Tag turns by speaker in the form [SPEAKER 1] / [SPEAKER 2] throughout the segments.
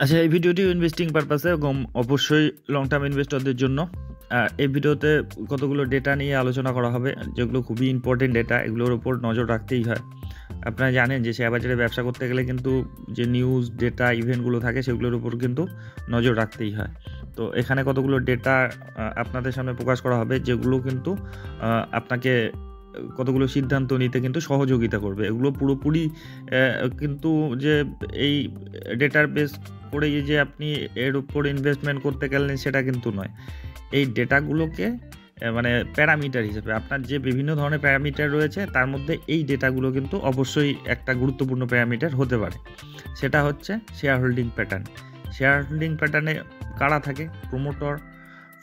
[SPEAKER 1] আচ্ছা, এই ভিডিওটি ইনভেস্টিং পারপাসে এবং অবশ্যই লং টার্ম ইনভেস্টরদের জন্য। এই ভিডিওতে কতগুলো ডেটা নিয়ে আলোচনা করা হবে, যেগুলো খুবই ইম্পর্টেন্ট ডেটা, এগুলোর উপর নজর রাখতেই হয়। আপনারা জানেন যে শেয়ার বাজারে ব্যবসা করতে গেলে কিন্তু যে নিউজ ডেটা ইভেন্টগুলো থাকে সেগুলোর উপর কিন্তু নজর রাখতেই হয়। তো এখানে কতগুলো ডেটা আপনাদের সামনে প্রকাশ করা হবে, যেগুলো কিন্তু আপনাকে কতগুলো সিদ্ধান্ত নিতে কিন্তু সহযোগিতা করবে। এগুলো পুরোপুরি কিন্তু যে এই ডেটার বেস করেই যে আপনি এর উপর ইনভেস্টমেন্ট করতে গেলেন সেটা কিন্তু নয়। এই ডেটাগুলোকে মানে প্যারামিটার হিসেবে আপনার যে বিভিন্ন ধরনের প্যারামিটার রয়েছে তার মধ্যে এই ডেটাগুলো কিন্তু অবশ্যই একটা গুরুত্বপূর্ণ প্যারামিটার হতে পারে। সেটা হচ্ছে share holding pattern. Share holding প্যাটার্নে কারা থাকে? Promoter,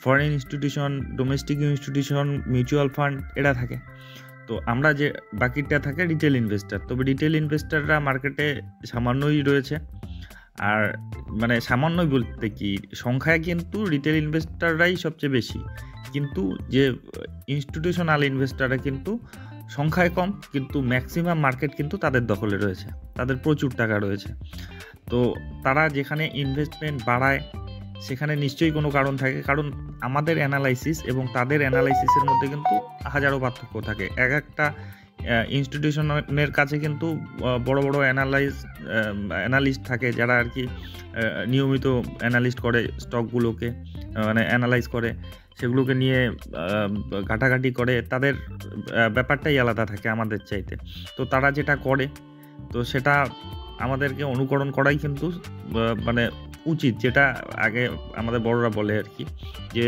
[SPEAKER 1] foreign institution, domestic institution, mutual fund, এরা থাকে। তো আমরা যে বাকিটা থাকে রিটেল ইনভেস্টার। তবে রিটেল ইনভেস্টাররা মার্কেটে সামান্যই রয়েছে। আর মানে সামান্যই বলতে কি, সংখ্যায় কিন্তু রিটেল ইনভেস্টাররাই সবচেয়ে বেশি, কিন্তু যে ইনস্টিটিউশনাল ইনভেস্টাররা কিন্তু সংখ্যায় কম, কিন্তু ম্যাক্সিমাম মার্কেট কিন্তু তাদের দখলে রয়েছে, তাদের প্রচুর টাকা রয়েছে। তো তারা যেখানে ইনভেস্টমেন্ট বাড়ায় সেখানে নিশ্চয়ই কোনো কারণ থাকে, কারণ আমাদের অ্যানালাইসিস এবং তাদের অ্যানালাইসিসের মধ্যে কিন্তু হাজারো পার্থক্য থাকে। এক একটা ইনস্টিটিউশনের কাছে কিন্তু বড় বড় অ্যানালিস্ট থাকে, যারা আর কি নিয়মিত অ্যানালিস্ট করে স্টকগুলোকে, মানে অ্যানালাইজ করে, সেগুলোকে নিয়ে ঘাটাঘাটি করে। তাদের ব্যাপারটাই আলাদা থাকে আমাদের চাইতে। তো তারা যেটা করে তো সেটা আমাদেরকে অনুকরণ করাই কিন্তু মানে উচিত, যেটা আগে আমাদের বড়রা বলে আর কি, যে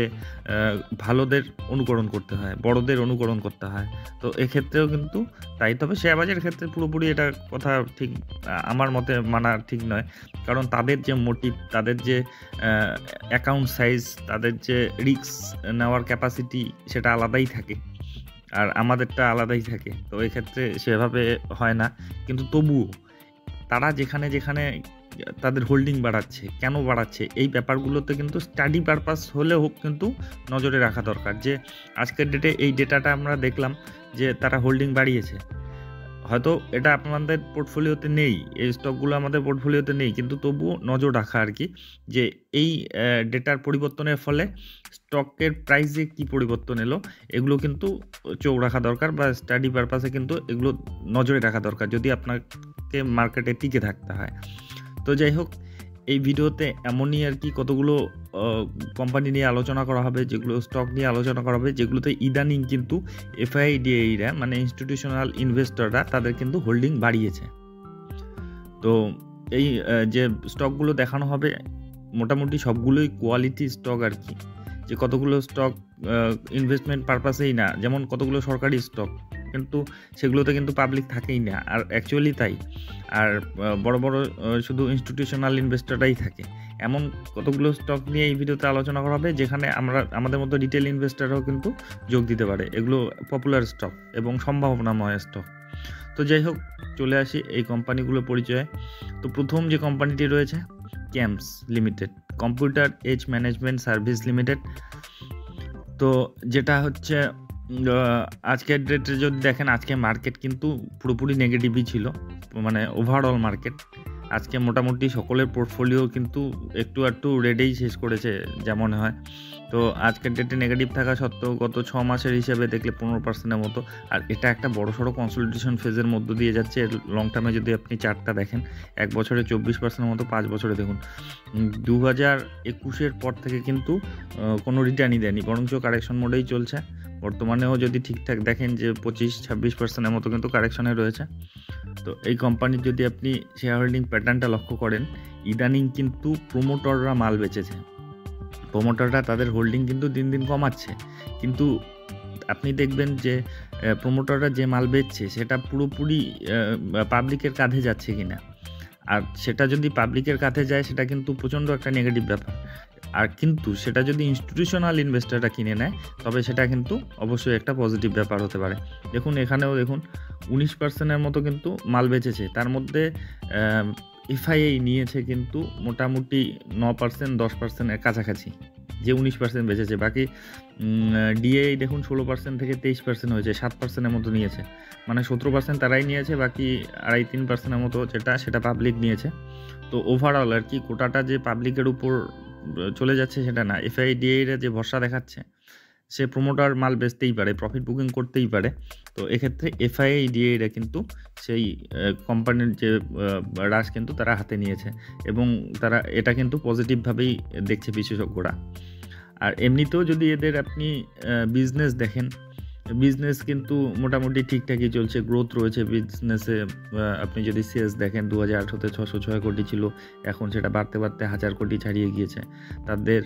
[SPEAKER 1] ভালোদের অনুকরণ করতে হয়, বড়দের অনুকরণ করতে হয়। তো এক্ষেত্রেও কিন্তু তাই। তবে শেয়ার বাজারের ক্ষেত্রে পুরোপুরি এটা কথা ঠিক আমার মতে মানা ঠিক নয়, কারণ তাদের যে মোটিভ, তাদের যে অ্যাকাউন্ট সাইজ, তাদের যে রিস্ক নেওয়ার ক্যাপাসিটি, সেটা আলাদাই থাকে, আর আমাদেরটা আলাদাই থাকে। তো এক্ষেত্রে সেভাবে হয় না। কিন্তু তবুও তারা যেখানে যেখানে তাদের হোল্ডিং বাড়াচ্ছে, কেন বাড়াচ্ছে, এই ব্যাপারগুলোতে কিন্তু স্টাডি পারপাস হলেও কিন্তু নজরে রাখা দরকার। যে আজকের ডেটে এই ডেটাটা আমরা দেখলাম যে তারা হোল্ডিং বাড়িয়েছে, হয়তো এটা আপনাদের পোর্টফোলিওতে নেই, এই স্টকগুলো আমাদের পোর্টফোলিওতে নেই, কিন্তু তবুও নজর রাখা আর কি, যে এই ডেটার পরিবর্তনের ফলে স্টকের প্রাইসে কি পরিবর্তন এলো, এগুলো কিন্তু চোখ রাখা দরকার, বা স্টাডি পারপাসে কিন্তু এগুলো নজরে রাখা দরকার যদি আপনাকে মার্কেটে টিকে থাকতে হয়। তো যাই হোক, এই ভিডিওতে এমনই আর কি কতগুলো কোম্পানি নিয়ে আলোচনা করা হবে, যেগুলো স্টক নিয়ে আলোচনা করা হবে, যেগুলোতে ইদানিং কিন্তু এফআইডিআইরা মানে ইনস্টিটিউশনাল ইনভেস্টররা তাদের কিন্তু হোল্ডিং বাড়িয়েছে। তো এই যে স্টকগুলো দেখানো হবে মোটামুটি সবগুলোই কোয়ালিটি স্টক আর কি, যে কতগুলো স্টক ইনভেস্টমেন্ট পারপাসেই না, যেমন কতগুলো সরকারি স্টক, কিন্তু সেগুলোতে কিন্তু পাবলিক থাকেই না, আর অ্যাকচুয়ালি তাই। আর বড় বড় শুধু ইনস্টিটিউশনাল ইনভেস্টররাই থাকে। এমন কতগুলো স্টক নিয়ে এই ভিডিওতে আলোচনা করা হবে, যেখানে আমাদের মতো রিটেল ইনভেস্টররাও কিন্তু যোগ দিতে পারে। এগুলো পপুলার স্টক এবং সম্ভাবনাময় স্টক। তো যাই হোক, চলে আসি এই কোম্পানিগুলোর পরিচয়ে। তো প্রথম যে কোম্পানিটি রয়েছে CAMS limited, computer age management service limited. তো যেটা হচ্ছে আজকের ডেটে যদি দেখেন, আজকে মার্কেট কিন্তু পুরোপুরি নেগেটিভই ছিল, মানে ওভারঅল মার্কেট আজকে মোটামুটি সকলের পোর্টফোলিও কিন্তু একটু একটু রেডেই শেষ করেছে যা মনে হয়। তো আজকের ডেটে নেগেটিভ থাকা সত্ত্বেও গত 6 মাসের হিসেবে দেখলে 15%-এর মতো, আর এটা একটা বড়সড় কনসলিডেশন ফেজের মধ্য দিয়ে যাচ্ছে। লং টার্মে যদি আপনি চার্টটা দেখেন, 1 বছরে 24%-এর মতো, 5 বছরে দেখুন 2021-এর পর থেকে কিন্তু কোনো রিটার্নই দেয়নি, বরঞ্চ কারেকশন মোডেই চলছে। বর্তমানেও যদি ঠিকঠাক দেখেন যে 25-26%-এর মতো কিন্তু কারেকশনে রয়েছে। তো এই কোম্পানির যদি আপনি শেয়ার হোল্ডিং প্যাটার্নটা লক্ষ্য করেন, ইদানিং কিন্তু প্রোমোটররা মাল বেচেছে, প্রোমোটররা তাদের হোল্ডিং কিন্তু দিন দিন কমাচ্ছে, কিন্তু আপনি দেখবেন যে প্রোমোটররা যে মাল বেচছে সেটা পুরোপুরি পাবলিকের কাঁধে যাচ্ছে কিনা। আর সেটা যদি পাবলিকের কাঁধে যায় সেটা কিন্তু প্রচণ্ড একটা নেগেটিভ ব্যাপার। আর কিন্তু সেটা যদি ইনস্টিটিউশনাল ইনভেস্টররা কিনে নেয়, তবে সেটা কিন্তু অবশ্যই একটা পজিটিভ ব্যাপার হতে পারে। দেখুন এখানেও দেখুন 19%-এর মতো কিন্তু মাল বেচেছে, তার মধ্যে এফআইআই নিয়েছে কিন্তু মোটামুটি 9%, 10%-এর কাছাকাছি, যে 19% বেচেছে। বাকি ডিএআই দেখুন 16% থেকে 23% হয়েছে, 7%-এর মতো নিয়েছে, মানে 17% তারাই নিয়েছে, বাকি 2.5-3%-এর মতো সেটা পাবলিক নিয়েছে। তো ওভারঅল আর কি কোটাটা যে পাবলিকের উপর চলে যাচ্ছে সেটা না, এফআইডিএরা যে ভরসা দেখাচ্ছে, সে প্রমোটার মাল বেচতেই পারে, প্রফিট বুকিং করতেই পারে। তো এক্ষেত্রে এফআইডিএরা কিন্তু সেই কোম্পানির যে রাশ কিন্তু তারা হাতে নিয়েছে, এবং তারা এটা কিন্তু পজিটিভভাবেই দেখছে বিশেষজ্ঞরা। আর এমনিতেও যদি এদের আপনি বিজনেস দেখেন, বিজনেস কিন্তু মোটামুটি ঠিকঠাকই চলছে, গ্রোথ রয়েছে বিজনেসে। আপনি যদি সেলস দেখেন 2018-তে 606 কোটি ছিল, এখন সেটা বাড়তে বাড়তে 1000 কোটি ছাড়িয়ে গিয়েছে। তাদের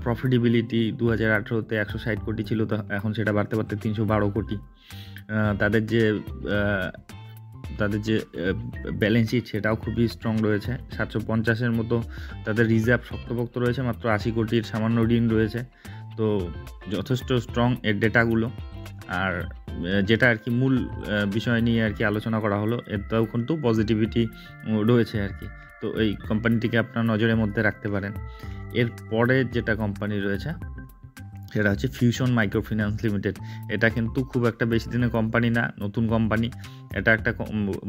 [SPEAKER 1] প্রফিটেবিলিটি 2018-তে 160 কোটি ছিল, তো এখন সেটা বাড়তে বাড়তে 312 কোটি। তাদের যে ব্যালেন্স শিট সেটাও খুবই স্ট্রং রয়েছে, 750-এর মতো তাদের রিজার্ভ শক্তপোক্ত রয়েছে, মাত্র 80 কোটির সামান্য ঋণ রয়েছে। তো যথেষ্ট স্ট্রং এর ডেটাগুলো। আর যেটা আর কি মূল বিষয় নিয়ে আর কি আলোচনা করা হলো, এটাও কিন্তু পজিটিভিটি রয়েছে আর কি। তো এই কোম্পানিটিকে আপনার নজরের মধ্যে রাখতে পারেন। এরপরে যেটা কোম্পানি রয়েছে সেটা হচ্ছে ফিউশন মাইক্রো ফিন্যান্স লিমিটেড। এটা কিন্তু খুব একটা বেশি দিনের কোম্পানি না, নতুন কোম্পানি। এটা একটা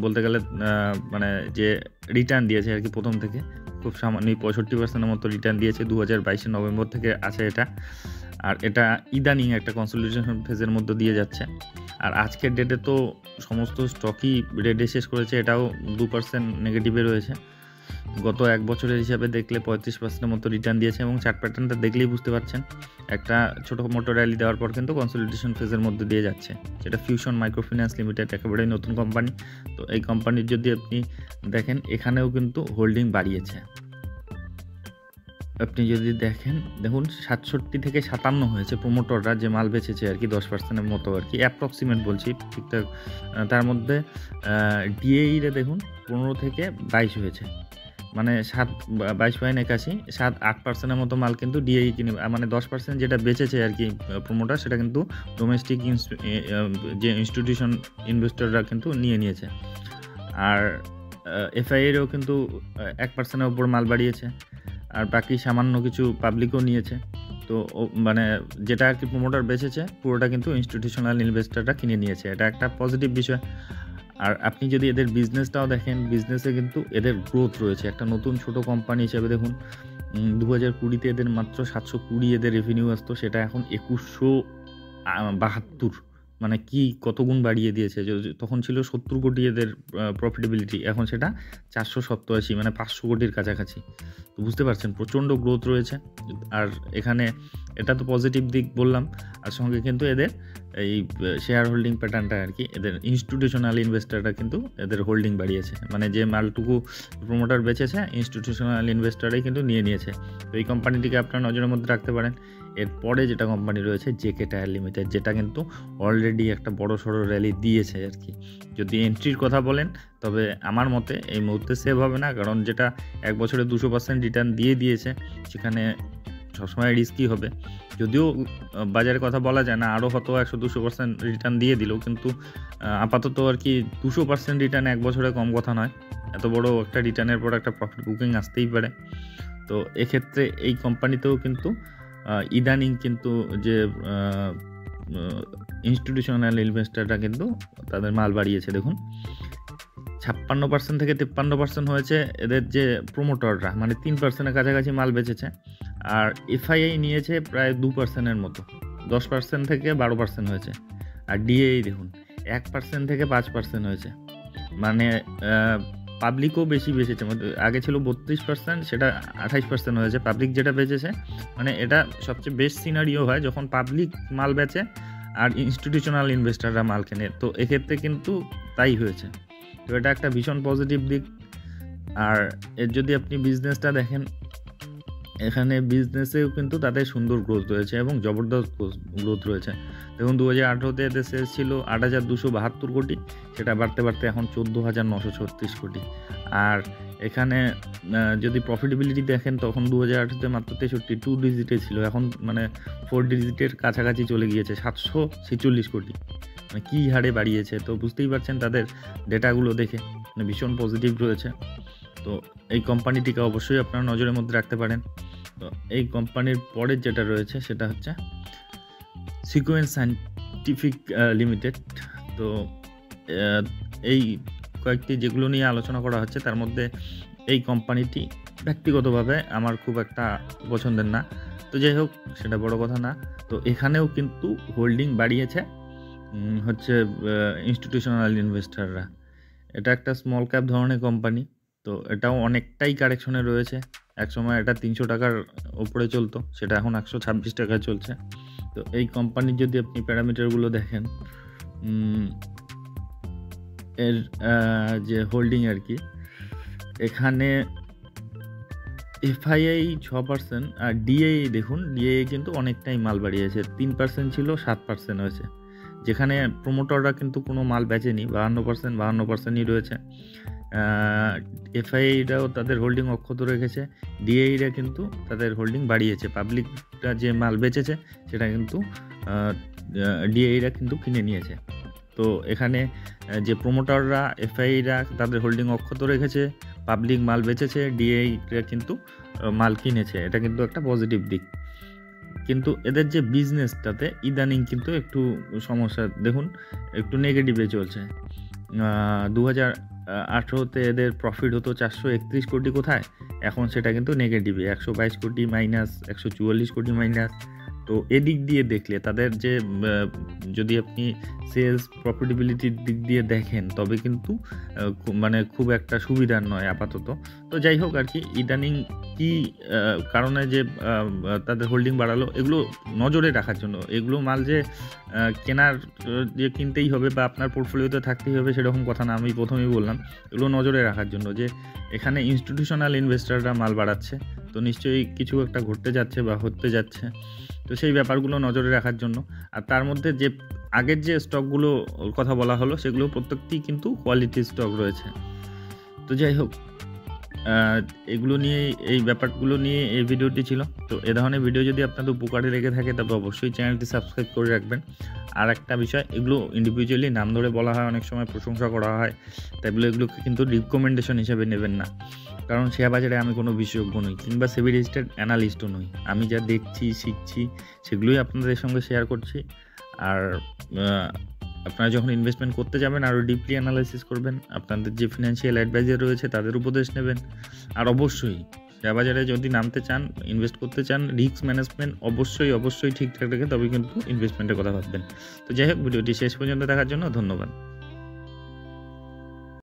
[SPEAKER 1] বলতে গেলে মানে যে রিটার্ন দিয়েছে আর কি প্রথম থেকে খুব সামান্য 65% মতো রিটার্ন দিয়েছে, 2022 নভেম্বর থেকে আছে এটা। আর এটা ইদানিং একটা কনসলিডেশন ফেজের মধ্যে দিয়ে যাচ্ছে। আর আজকের ডেটে তো সমস্ত স্টকই রেডে শেষ করেছে, এটাও 2% নেগেটিভে রয়েছে। গত এক বছরের হিসাবে দেখলে 35% মতো রিটার্ন দিয়েছে, এবং চার্ট প্যাটার্নটা দেখলেই বুঝতে পারছেন একটা ছোটো মোটো র্যালি দেওয়ার পর কিন্তু কনসলিডেশন ফেজের মধ্যে দিয়ে যাচ্ছে। যেটা ফিউশন মাইক্রো ফিন্যান্স লিমিটেড, একেবারেই নতুন কোম্পানি। তো এই কোম্পানির যদি আপনি দেখেন, এখানেও কিন্তু হোল্ডিং বাড়িয়েছে। আপনি যদি দেখুন 67 থেকে 57 হয়েছে প্রমোটররা যে মাল বেচেছে আর কি, 10%-এর মতো আর কি, অ্যাপ্রক্সিমেট বলছি ঠিকঠাক। তার মধ্যে ডিএইরে দেখুন 15 থেকে 22 হয়েছে, মানে 22.81, 7-8%-এর মতো মাল কিন্তু ডিএই কিনে, মানে 10% যেটা বেচেছে আর কি প্রমোটার, সেটা কিন্তু ডোমেস্টিক যে ইনস্টিটিউশন ইনভেস্টররা কিন্তু নিয়েছে। আর এফআইএরও কিন্তু 1%-এর উপর মাল বাড়িয়েছে, আর বাকি সামান্য কিছু পাবলিকও নিয়েছে। তো মানে যেটা আর কি প্রমোটার বেচেছে পুরোটা কিন্তু ইনস্টিটিউশনাল ইনভেস্টররা কিনে নিয়েছে, এটা একটা পজিটিভ বিষয়। আর আপনি যদি এদের বিজনেসটাও দেখেন, বিজনেসে কিন্তু এদের গ্রোথ রয়েছে। একটা নতুন ছোট কোম্পানি হিসেবে দেখুন, 2020-তে এদের মাত্র 720 এদের রেভিনিউ আসতো, সেটা এখন 2172, মানে কি কত গুণ বাড়িয়ে দিয়েছে। তখন ছিল 70 কোটি এদের প্রফিটেবিলিটি, এখন সেটা 487, মানে 500 কোটির কাছাকাছি। তো বুঝতে পারছেন প্রচণ্ড গ্রোথ রয়েছে। আর এখানে এটা তো পজিটিভ দিক বললাম, আর সঙ্গে কিন্তু এদের এই শেয়ার হোল্ডিং প্যাটার্নটা আর কি, এদের ইনস্টিটিউশনাল ইনভেস্টররা কিন্তু এদের হোল্ডিং বাড়িয়েছে, মানে যে মালটুকু প্রমোটার বেচেছে ইনস্টিটিউশনাল ইনভেস্টররাই কিন্তু নিয়েছে। তো এই কোম্পানিটিকে আপনার নজরের মধ্যে রাখতে পারেন। এরপরে যেটা কোম্পানি রয়েছে জেকে টায়ার লিমিটেড, যেটা কিন্তু অলরেডি একটা বড় সড়ো র্যালি দিয়েছে আর কি। যদি এন্ট্রির কথা বলেন, তবে আমার মতে এই মুহূর্তে সেভ হবে না, কারণ যেটা এক বছরে 200% রিটার্ন দিয়েছে, সেখানে সবসময় রিস্কি হবে। যদিও বাজারের কথা বলা যায় না, আরও হয়তো 100-200% রিটার্ন দিয়ে দিল, কিন্তু আপাতত আর কি 200% রিটার্ন এক বছরে কম কথা নয়। এত বড় একটা রিটার্নের পর একটা প্রফিট বুকিং আসতেই পারে। তো এক্ষেত্রে এই কোম্পানিতেও কিন্তু ইদানিং কিন্তু যে ইনস্টিটিউশনাল ইনভেস্টররা কিন্তু তাদের মাল বাড়িয়েছে। দেখুন 56% থেকে 53% হয়েছে এদের যে প্রমোটররা, মানে 3%-এর কাছাকাছি মাল বেচেছে। আর এফআইআই নিয়েছে প্রায় 2%-এর মতো, 10% থেকে 12% হয়েছে। আর ডিএই দেখুন 1% থেকে 5% হয়েছে, মানে পাবলিকও বেশি বেচেছে। আগে ছিল 32%, সেটা 28% হয়েছে পাবলিক যেটা বেচেছে। মানে এটা সবচেয়ে বেস্ট সিনারিও হয় যখন পাবলিক মাল বেচে আর ইনস্টিটিউশনাল ইনভেস্টররা মাল কেনে। তো এক্ষেত্রে কিন্তু তাই হয়েছে। তো এটা একটা ভীষণ পজিটিভ দিক। আর এর যদি আপনি বিজনেসটা দেখেন, এখানে বিজনেসেও কিন্তু তাদের সুন্দর গ্রোথ রয়েছে এবং জবরদস্ত গ্রোথ রয়েছে। দেখুন 2018-তে এদের সেলস ছিল 8,272 কোটি, সেটা বাড়তে বাড়তে এখন 14,936 কোটি। আর এখানে যদি প্রফিটেবিলিটি দেখেন, তখন 2018-তে মাত্র 63, 2 ডিজিটে ছিল, এখন মানে 4 ডিজিটের কাছাকাছি চলে গিয়েছে, 746 কোটি। মানে কী হারে বাড়িয়েছে। তো বুঝতেই পারছেন তাদের ডেটাগুলো দেখে, মানে ভীষণ পজিটিভ রয়েছে। তো এই কোম্পানিটিকে অবশ্যই আপনারা নজরের মধ্যে রাখতে পারেন। তো এই কোম্পানির পরের যেটা রয়েছে সেটা হচ্ছে সিকোয়েন্স সায়েন্টিফিক লিমিটেড। তো এই কয়েকটি যেগুলো নিয়ে আলোচনা করা হচ্ছে, তার মধ্যে এই কোম্পানিটি ব্যক্তিগতভাবে আমার খুব একটা পছন্দের না। তো যাই হোক, সেটা বড় কথা না। তো এখানেও কিন্তু হোল্ডিং বাড়িয়েছে হচ্ছে ইনস্টিটিউশনাল ইনভেস্টররা। এটা একটা স্মল ক্যাপ ধরনের কোম্পানি। তো এটাও অনেকটাই কারেকশনে রয়েছে। একসময় এটা ৩০০ টাকার ওপরে চলতো, সেটা এখন ১২৬ টাকায় চলছে। তো এই কোম্পানির যদি আপনি প্যারামিটারগুলো দেখেন, এর যে হোল্ডিং আর কি, এখানে এফআইআই ৬% আর ডিএই দেখুন, ডিএই কিন্তু অনেকটাই মাল বাড়িয়েছে। ৩% ছিল, ৭% হয়েছে। যেখানে প্রমোটররা কিন্তু কোনো মাল বেচেনি, ৫২%ই রয়েছে। এফআইআইরাও তাদের হোল্ডিং অক্ষত রেখেছে, ডিএইরা কিন্তু তাদের হোল্ডিং বাড়িয়েছে। পাবলিকরা যে মাল বেচেছে সেটা কিন্তু ডিএইরা কিন্তু কিনে নিয়েছে। তো এখানে যে প্রমোটররা, এফআইআইরা তাদের হোল্ডিং অক্ষত রেখেছে, পাবলিক মাল বেচেছে, ডিএইরা কিন্তু মাল কিনেছে। এটা কিন্তু একটা পজিটিভ দিক। কিন্তু এদের যে বিজনেসটাতে ইদানিং কিন্তু একটু সমস্যা, দেখুন একটু নেগেটিভে চলছে। 2018-তে এদের প্রফিট হতো 431 কোটি, কোথায় এখন সেটা কিন্তু নেগেটিভে, 122 কোটি মাইনাস, 144 কোটি মাইনাস। তো এদিক দিয়ে দেখলে তাদের যে যদি আপনি সেলস প্রফিটেবিলিটির দিক দিয়ে দেখেন, তবে কিন্তু মানে খুব একটা সুবিধার নয় আপাতত। তো যাই হোক আর কি, ইদানিং কি কারণে যে তাদের হোল্ডিং বাড়ালো, এগুলো নজরে রাখার জন্য। এগুলো মাল যে কেনার যে কিনতেই হবে বা আপনার পোর্টফোলিওতে থাকতেই হবে সেরকম কথা না। আমি প্রথমেই বললাম, এগুলো নজরে রাখার জন্য, যে এখানে ইনস্টিটিউশনাল ইনভেস্টররা মাল বাড়াচ্ছে, তো নিশ্চয়ই কিছু একটা ঘটতে যাচ্ছে বা হতে যাচ্ছে। তো সেই ব্যাপারগুলো নজরে রাখার জন্য। আর তার মধ্যে যে আগের যে স্টকগুলো কথা বলা হলো, সেগুলো প্রত্যেকটি কিন্তু কোয়ালিটি স্টক রয়েছে। তো যাই হোক, এগুলো নিয়ে, এই ব্যাপারগুলো নিয়ে এই ভিডিওটি ছিল। তো এ ধরনের ভিডিও যদি আপনাদের উপকারে লেগে থাকে, তবে অবশ্যই চ্যানেলটি সাবস্ক্রাইব করে রাখবেন। আর একটা বিষয়, এগুলো ইন্ডিভিজুয়ালি নাম ধরে বলা হয়, অনেক সময় প্রশংসা করা হয়, তাই বলে এগুলোকে কিন্তু রিকমেন্ডেশন হিসেবে নেবেন না। কারণ শেয়ার বাজারে আমি কোনো বিশেষজ্ঞ নই, কিংবা সেবি রেজিস্টার্ড অ্যানালিস্টও নই। আমি যা দেখছি, শিখছি, সেগুলোই আপনাদের সঙ্গে শেয়ার করছি। আর আপনারা যখন ইনভেস্টমেন্ট করতে যাবেন, আরও ডিপলি অ্যানালাইসিস করবেন, আপনাদের যে ফিনান্সিয়াল অ্যাডভাইজার রয়েছে তাদের উপদেশ নেবেন। আর অবশ্যই শেয়ার বাজারে যদি নামতে চান, ইনভেস্ট করতে চান, রিস্ক ম্যানেজমেন্ট অবশ্যই ঠিকঠাক রেখে তবে কিন্তু ইনভেস্টমেন্টের কথা ভাববেন। তো যাই হোক, ভিডিওটি শেষ পর্যন্ত দেখার জন্য ধন্যবাদ।